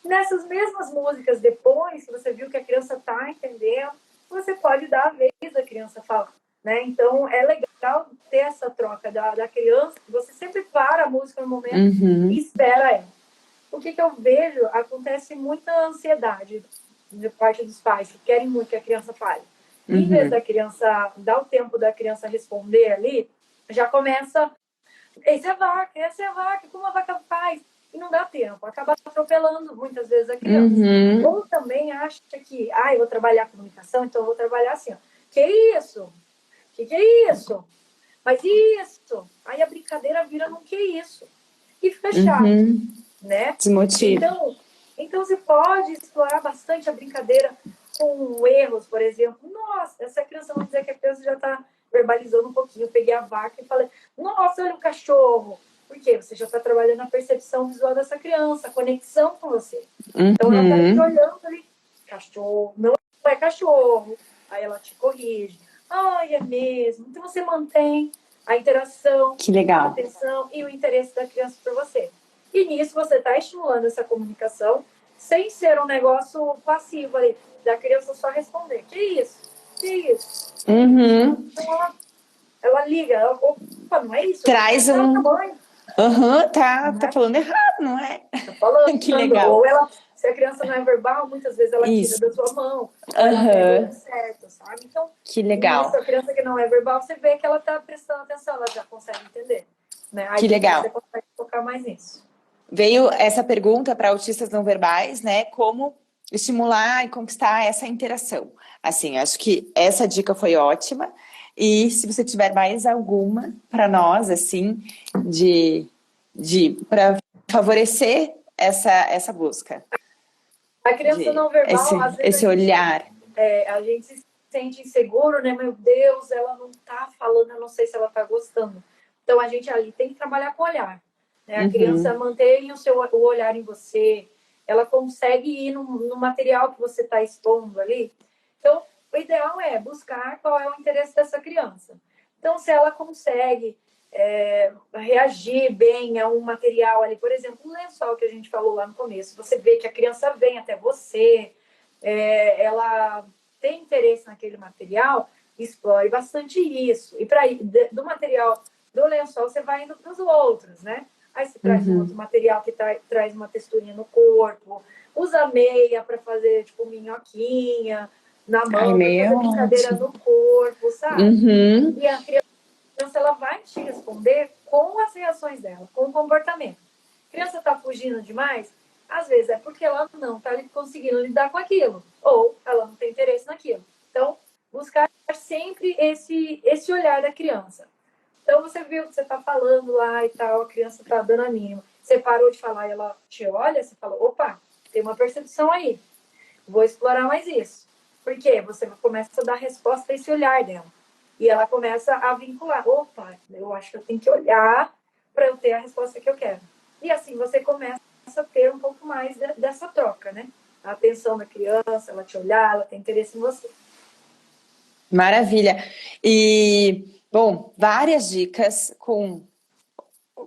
Nessas mesmas músicas, depois que você viu que a criança está entendendo, você pode dar a vez da criança falar, né? Então, é legal ter essa troca da criança. Você sempre para a música no momento e espera ela. O que eu vejo, acontece muita ansiedade de parte dos pais, que querem muito que a criança fale. Em vez da criança, dar o tempo da criança responder ali, já começa, essa é a vaca, como a vaca faz? E não dá tempo, acaba atropelando muitas vezes a criança. Ou também acha que, eu vou trabalhar a comunicação, então eu vou trabalhar assim, ó. Que isso? Que é isso? Mas isso? Aí a brincadeira vira num que isso? E fica chato, né? Desmotiva. Então você pode explorar bastante a brincadeira com erros, por exemplo. Nossa, essa criança, vamos dizer que a criança já está verbalizando um pouquinho. Eu peguei a vaca e falei, nossa, olha um cachorro. Por quê? Você já está trabalhando a percepção visual dessa criança, a conexão com você. Então, ela está te olhando ali, cachorro, não é cachorro. Aí ela te corrige. Ai, é mesmo. Então, você mantém a interação, Que legal. a atenção e o interesse da criança por você. E nisso, você está estimulando essa comunicação sem ser um negócio passivo ali, da criança só responder. Que isso? Que isso? Então, ela liga. Opa, não é isso? Traz um... tá Né? falando errado, não é? Tá falando. Que legal. Ou ela, se a criança não é verbal, muitas vezes ela tira da sua mão, ou ela pega o certo, sabe? Então, que legal. Isso, a criança que não é verbal, você vê que ela tá prestando atenção, ela já consegue entender. Né? Aí que legal. Você consegue focar mais nisso. Veio essa pergunta para autistas não verbais, né? Como estimular e conquistar essa interação. Assim, acho que essa dica foi ótima. E se você tiver mais alguma para nós, assim, para favorecer essa busca. A criança não verbal, às vezes esse olhar. A gente se sente inseguro, né? Meu Deus, ela não tá falando, eu não sei se ela tá gostando. Então, a gente ali tem que trabalhar com o olhar. Né? A criança mantém o olhar em você, ela consegue ir no material que você está expondo ali. Então, o ideal é buscar qual é o interesse dessa criança. Então, se ela consegue reagir bem a um material ali, por exemplo, um lençol que a gente falou lá no começo, você vê que a criança vem até você, ela tem interesse naquele material, explore bastante isso. E para do material do lençol, você vai indo para os outros, né? Aí você traz um outro material que traz uma texturinha no corpo, usa meia para fazer, tipo, minhoquinha na mão, para fazer brincadeira no corpo, sabe? E a criança, ela vai te responder com as reações dela, com o comportamento. A criança está fugindo demais? Às vezes é porque ela não está conseguindo lidar com aquilo, ou ela não tem interesse naquilo. Então, buscar sempre esse olhar da criança. Então, você viu que você está falando lá e tal, a criança está dando a mínima. Você parou de falar e ela te olha, você fala, opa, tem uma percepção aí. Vou explorar mais isso. Por quê? Você começa a dar resposta a esse olhar dela. E ela começa a vincular. Opa, eu acho que eu tenho que olhar para eu ter a resposta que eu quero. E assim você começa a ter um pouco mais dessa troca, né? A atenção da criança, ela te olhar, ela tem interesse em você. Maravilha. E, bom, várias dicas com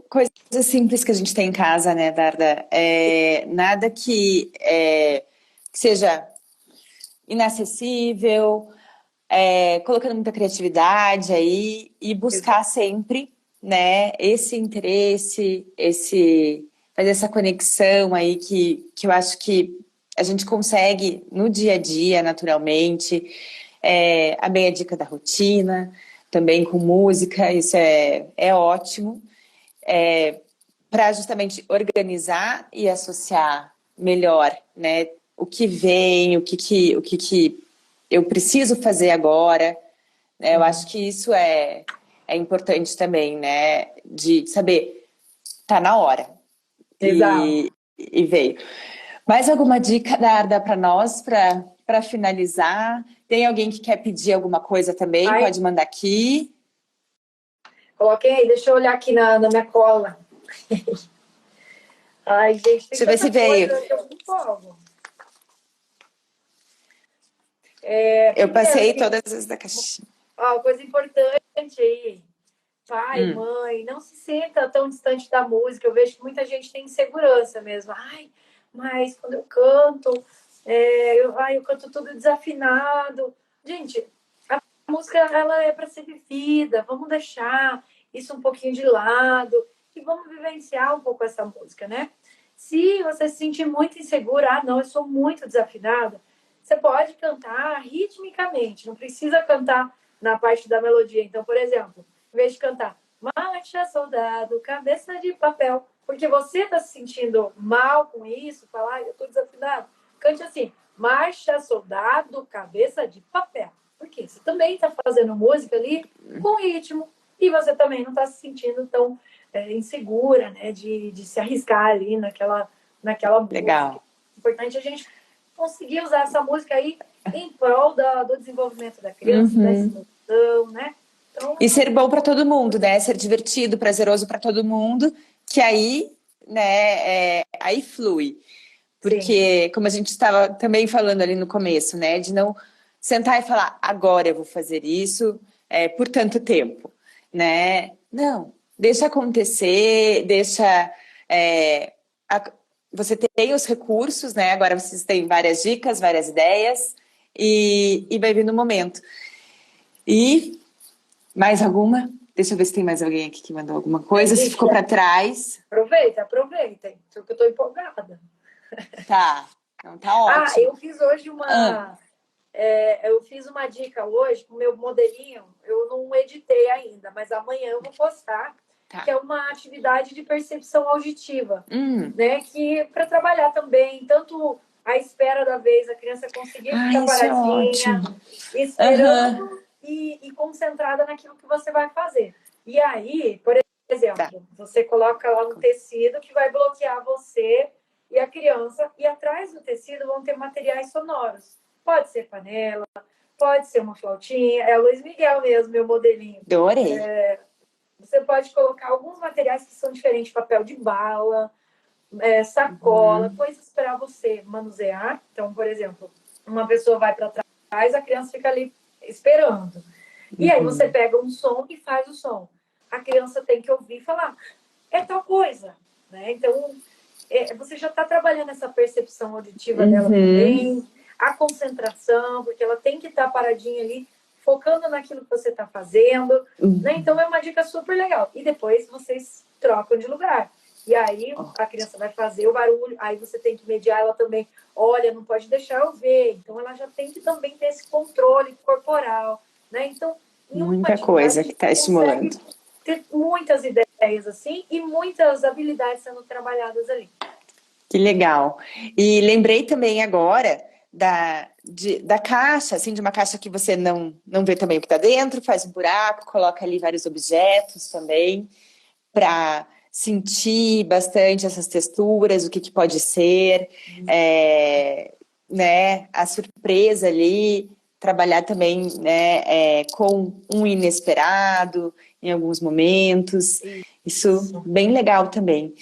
coisas simples que a gente tem em casa, né, Darda? Nada que seja inacessível, colocando muita criatividade aí e buscar sempre, né, esse interesse, fazer essa conexão aí que eu acho que a gente consegue no dia a dia, naturalmente. A meia dica da rotina, também com música, isso é ótimo. Para justamente organizar e associar melhor, né, o que vem, o que eu preciso fazer agora, né? Eu acho que isso é importante também, né? De saber, tá na hora. Exato. E veio. Mais alguma dica, Darda, para nós, para finalizar? Tem alguém que quer pedir alguma coisa também? Pode mandar aqui. Coloquei aí, deixa eu olhar aqui na minha cola. Ai, gente, tem deixa eu ver se veio. Eu passei todas as da caixinha. Coisa importante aí. Pai, mãe, não se sinta tão distante da música. Eu vejo que muita gente tem insegurança mesmo. Ai, mas quando eu canto, eu canto tudo desafinado. Gente, a música ela é para ser vivida. Vamos deixar isso um pouquinho de lado e vamos vivenciar um pouco essa música, né? Se você se sentir muito insegura, não, eu sou muito desafinada, você pode cantar ritmicamente, não precisa cantar na parte da melodia. Então, por exemplo, em vez de cantar marcha, soldado, cabeça de papel, porque você está se sentindo mal com isso, falar, eu estou desafinado, cante assim, marcha, soldado, cabeça de papel. Porque você também está fazendo música ali com ritmo e você também não está se sentindo tão insegura, né, de se arriscar ali naquela música. Legal. É importante a gente conseguir usar essa música aí em prol do desenvolvimento da criança, da expansão, né? Então, e ser bom para todo mundo, né? Ser divertido, prazeroso para todo mundo, que aí, né, aí flui. Porque, sim, como a gente estava também falando ali no começo, né? De não sentar e falar, agora eu vou fazer isso por tanto tempo, né? Não, deixa acontecer, deixa... você tem os recursos, né? Agora vocês têm várias dicas, várias ideias, e vai vir no momento. E mais alguma? Deixa eu ver se tem mais alguém aqui que mandou alguma coisa. Se ficou para trás. Aproveitem, porque eu estou empolgada. Tá, então tá ótimo. Eu fiz hoje eu fiz uma dica hoje com o meu modelinho. Eu não editei ainda, mas amanhã eu vou postar. Tá. Que é uma atividade de percepção auditiva, né? Que para trabalhar também, tanto a espera da vez, a criança conseguir ficar paradinha, esperando e concentrada naquilo que você vai fazer. E aí, por exemplo, você coloca lá um tecido que vai bloquear você e a criança, e atrás do tecido vão ter materiais sonoros. Pode ser panela, pode ser uma flautinha, é o Luiz Miguel mesmo, meu modelinho. Adorei. Você pode colocar alguns materiais que são diferentes, papel de bala, sacola, coisas para você manusear. Então, por exemplo, uma pessoa vai para trás, a criança fica ali esperando. E aí você pega um som e faz o som. A criança tem que ouvir e falar, é tal coisa, né? Então, você já está trabalhando essa percepção auditiva dela também, a concentração, porque ela tem que estar paradinha ali, focando naquilo que você está fazendo, né? Então, é uma dica super legal. E depois vocês trocam de lugar. E aí a criança vai fazer o barulho, aí você tem que mediar ela também. Olha, não pode deixar eu ver. Então, ela já tem que também ter esse controle corporal, né? Então, muita coisa que está estimulando. Ter muitas ideias assim e muitas habilidades sendo trabalhadas ali. Que legal. E lembrei também agora da caixa, assim, de uma caixa que você não vê também o que está dentro, faz um buraco, coloca ali vários objetos também, para sentir bastante essas texturas, o que pode ser, né, a surpresa ali, trabalhar também, né, com um inesperado em alguns momentos. Isso bem legal também.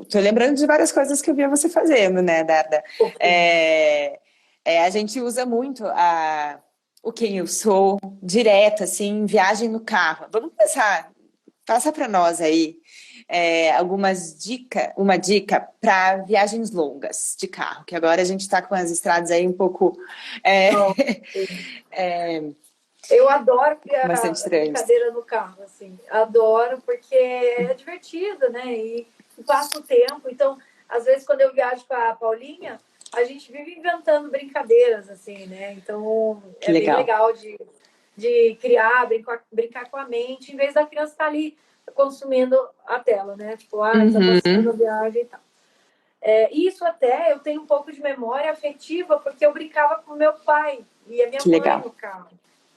Tô lembrando de várias coisas que eu via você fazendo, né, Darda? A gente usa muito o quem eu sou, direto, assim, viagem no carro. Vamos pensar, passa para nós aí uma dica para viagens longas de carro, que agora a gente está com as estradas aí um pouco... Eu adoro criar brincadeira no carro, assim. Adoro, porque é divertido, né? E passa o tempo. Então, às vezes, quando eu viajo com a Paulinha, a gente vive inventando brincadeiras, assim, né? Então, é bem legal de criar, brincar com a mente, em vez da criança estar ali consumindo a tela, né? Tipo, tá passando a viagem e tal. Isso até eu tenho um pouco de memória afetiva, porque eu brincava com meu pai e a minha mãe no carro.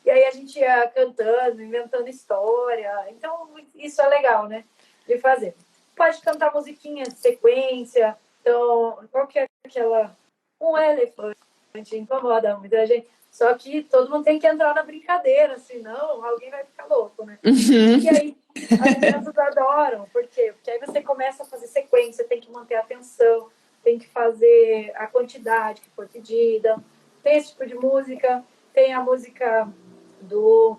E aí a gente ia cantando, inventando história. Então, isso é legal, né? De fazer. Pode cantar musiquinha de sequência. Então, qual que é aquela... Um elefante incomoda muita gente. Só que todo mundo tem que entrar na brincadeira, senão alguém vai ficar louco, né? E aí as crianças adoram. Por quê? Porque aí você começa a fazer sequência, tem que manter a atenção, tem que fazer a quantidade que foi pedida. Tem esse tipo de música. Tem a música do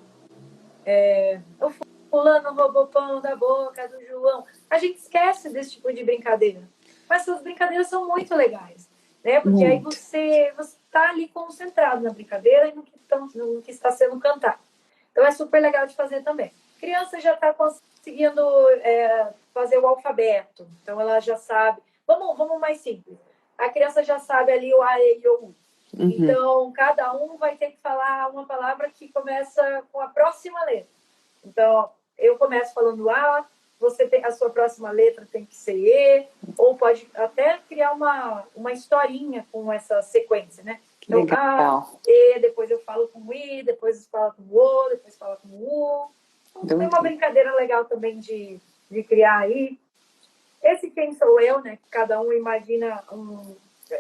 o fulano roubou pão da boca do João. A gente esquece desse tipo de brincadeira. Mas essas brincadeiras são muito legais, né? Porque aí você está ali concentrado na brincadeira e no que está sendo cantado. Então é super legal de fazer também. Criança já está conseguindo fazer o alfabeto. Então ela já sabe. Vamos mais simples. A criança já sabe ali o A, E, I, O, U. Então, cada um vai ter que falar uma palavra que começa com a próxima letra. Então, eu começo falando A, a sua próxima letra tem que ser E, ou pode até criar uma historinha com essa sequência, né? Então, A, E, depois eu falo com I, depois eu falo com O, depois falo com U. Então, tem uma brincadeira legal também de criar aí. Esse Quem Sou Eu, né? Que cada um imagina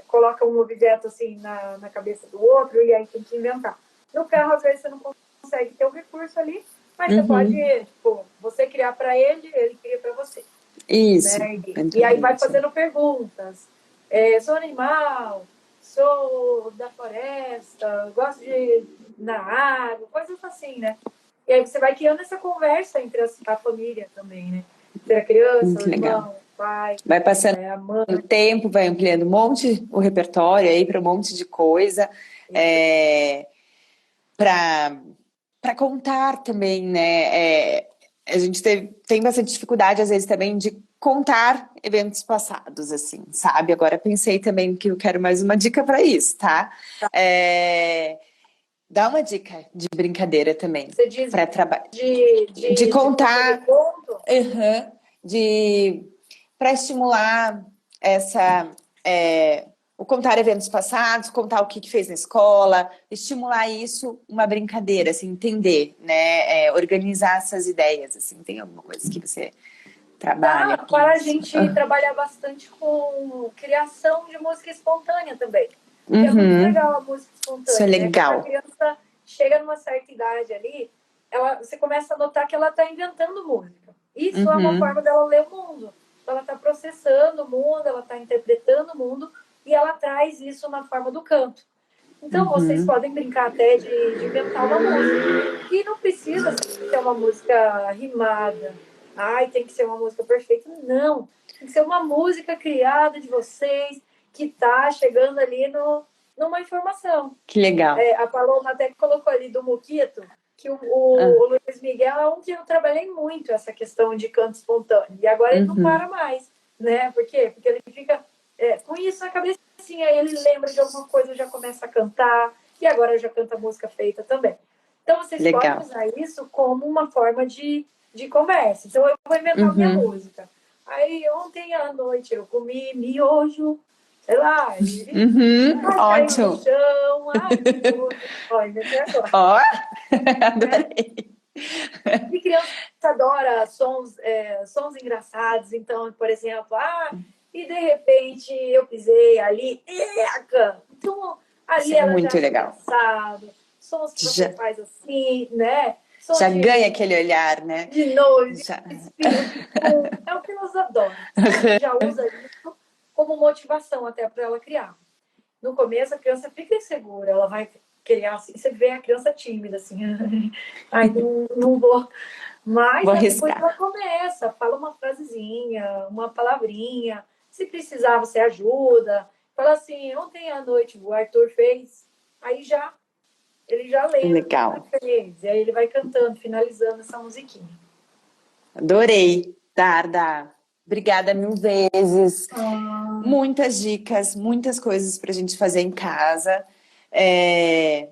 coloca um objeto assim na cabeça do outro e aí tem que inventar. No carro, às vezes, você não consegue ter o recurso ali, mas você pode, tipo, você criar para ele, ele cria para você. Isso. Né? E aí vai fazendo perguntas. Sou animal, sou da floresta, gosto de ir na água, coisas assim, né? E aí você vai criando essa conversa entre a família também, né? Entre a criança, o irmão, o pai, vai passando a mãe. o tempo, vai ampliando um monte o repertório aí para um monte de coisa. Para contar também, né? A gente tem bastante dificuldade, às vezes, também de contar eventos passados, assim, sabe? Agora pensei também que eu quero mais uma dica para isso, tá? Dá uma dica de brincadeira também. Você diz para trabalhar. De contar. De conto? Para estimular o contar eventos passados, contar o que fez na escola, estimular isso, uma brincadeira, assim, entender, né? Organizar essas ideias, assim. Tem alguma coisa que você trabalha? Para a gente trabalhar bastante com criação de música espontânea também. É muito legal a música espontânea. Isso é legal. Né? Quando a criança chega numa certa idade ali, você começa a notar que ela está inventando música. Isso é uma forma dela ler o mundo. Ela está processando o mundo, ela está interpretando o mundo e ela traz isso na forma do canto. Então, vocês podem brincar até de inventar uma música. E não precisa ser uma música rimada. Ai, tem que ser uma música perfeita. Não. Tem que ser uma música criada de vocês, que está chegando ali numa informação. Que legal. A Paloma até colocou ali do Moquito, que o Luiz Miguel é um que eu trabalhei muito essa questão de canto espontâneo. E agora ele não para mais. Né? Por quê? Porque ele fica com isso na cabeça. Assim, aí ele lembra de alguma coisa, já começa a cantar, e agora já canta música feita também. Então, vocês podem usar isso como uma forma de conversa. Então, eu vou inventar minha música. Aí, ontem à noite, eu comi miojo, sei lá. Ótimo. No chão, ó, inventei agora. Ó, adorei. E criança adora sons engraçados. Então, por exemplo, e de repente eu pisei ali, eca! Então, ali ela muito já legal. Engraçado. Sons que você faz assim, né? Sons já ganha aquele olhar, né? De nojo, de espinho. É o que elas adoram. Já usa isso como motivação até para ela criar. No começo, a criança fica insegura, ela vai criar assim. Você vê a criança tímida, assim. Ai, não vou. Mas depois ela começa, fala uma frasezinha, uma palavrinha. Se precisar, você ajuda. Fala assim, ontem à noite o Arthur fez. Aí ele já lembra. Legal. Fez, e aí ele vai cantando, finalizando essa musiquinha. Adorei, Darda. Obrigada 1000 vezes. Muitas dicas, muitas coisas para a gente fazer em casa.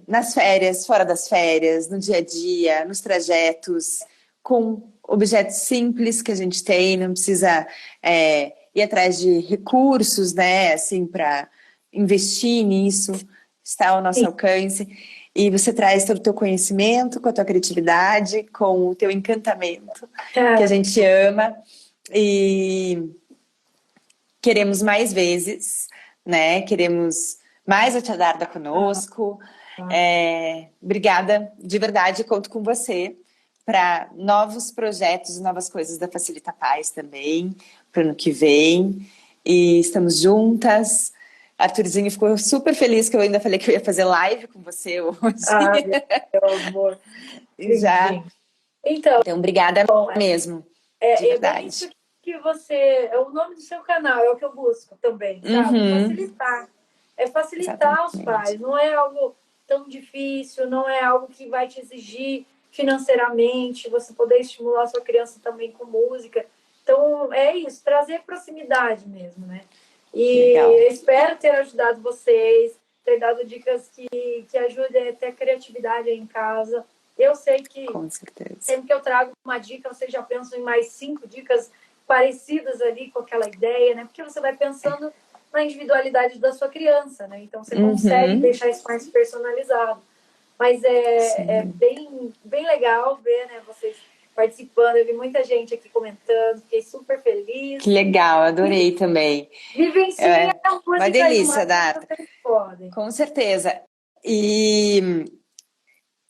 Nas férias, fora das férias, no dia a dia, nos trajetos, com objetos simples que a gente tem, não precisa ir atrás de recursos, né, assim, para investir nisso, está ao nosso alcance. E você traz todo o teu conhecimento, com a tua criatividade, com o teu encantamento, que a gente ama. E queremos mais vezes, né? Queremos mais a Tia Darda conosco. Obrigada, de verdade, conto com você para novos projetos, novas coisas da Facilita Paz também, para o ano que vem. E estamos juntas. Arthurzinho ficou super feliz que eu ainda falei que eu ia fazer live com você hoje. Meu amor. Já. Então, obrigada mesmo. De verdade. Bem isso que você... O nome do seu canal é o que eu busco também, sabe? Facilitar. Facilitar os pais. Não é algo tão difícil, não é algo que vai te exigir financeiramente, você poder estimular a sua criança também com música. Então, é isso, trazer proximidade mesmo, né? E espero ter ajudado vocês, ter dado dicas que ajudem a ter criatividade aí em casa. Eu sei que sempre que eu trago uma dica, vocês já pensam em mais 5 dicas parecidas ali com aquela ideia, né? Porque você vai pensando na individualidade da sua criança, né? Então você consegue deixar isso mais personalizado. Mas é bem legal ver, né, vocês participando. Eu vi muita gente aqui comentando, fiquei super feliz. Que legal, adorei também. Vivenciem a música Uma aí, delícia, o Darda. vocês podem. Com certeza. E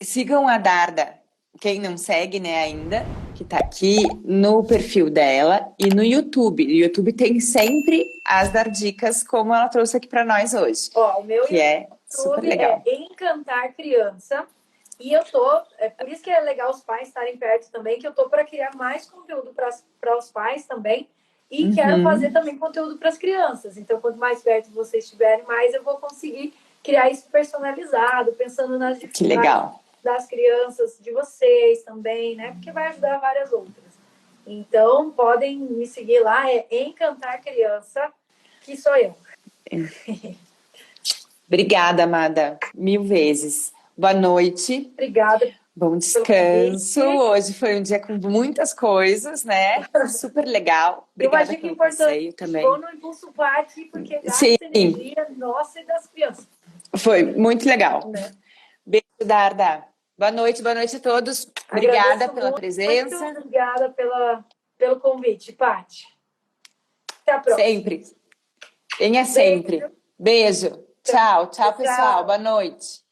sigam a Darda, quem não segue, né, ainda, que tá aqui no perfil dela e no YouTube. No YouTube tem sempre as Dardicas, como ela trouxe aqui para nós hoje. Ó, o meu que é super legal. é Encantar Criança. E eu tô, por isso que é legal os pais estarem perto também, que eu tô para criar mais conteúdo para os pais também. E quero fazer também conteúdo para as crianças. Então, quanto mais perto vocês estiverem, mais eu vou conseguir criar isso personalizado, pensando nas dificuldades das crianças de vocês também, né? Porque vai ajudar várias outras. Então, podem me seguir lá, é Encantar Criança, que sou eu. Obrigada, amada. 1000 vezes. Boa noite. Obrigada. Bom descanso. Hoje foi um dia com muitas coisas, né? Super legal. Obrigada pelo passeio também. Vou no Impulso Party, porque gasta energia nossa e das crianças. Foi muito legal. Né? Beijo, Darda. Boa noite a todos. Obrigada pela presença. Muito obrigada pelo convite, Paty. Até a próxima. Sempre. Venha sempre. Beijo. Tchau, pessoal. Boa noite.